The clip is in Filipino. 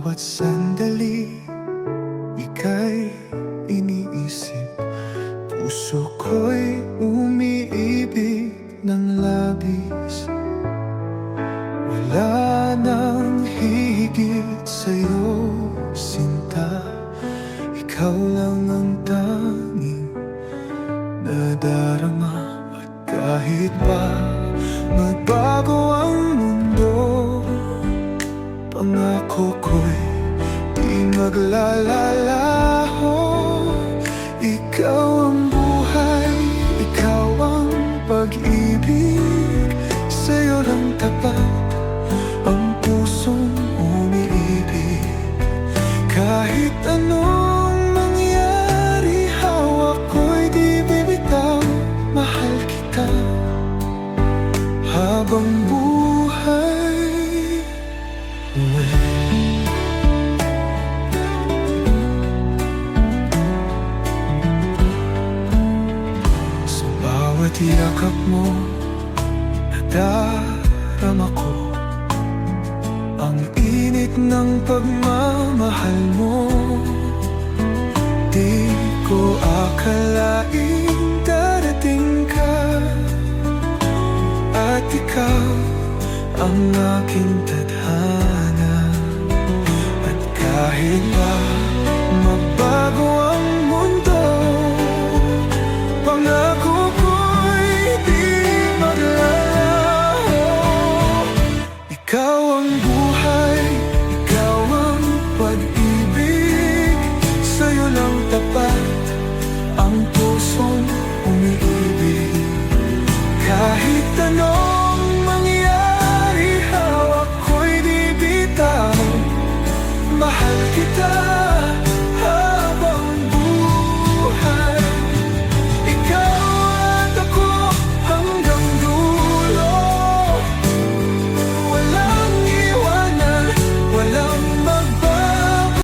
bawat sandali ika'y iniisip. Puso ko'y umiibig ng labis. Wala nang higit sa'yo, sinta. Ikaw lang ang tanging nadarama. At kahit pa magbago ang mundo, pangako ko'y di maglalalaho. Ikaw ang buhay, ikaw ang pag-ibig. Sa'yo lang tapat ang pusong umiibig. Kahit anong mangyari, hawak ko'y di bibitaw. Mahal kita habang buhay. Sa bawat yakap mo, nadarama ko ang init ng pagmamahal mo. Di ko akalaing darating ka, at ikaw ang aking tadhana. At kahit pa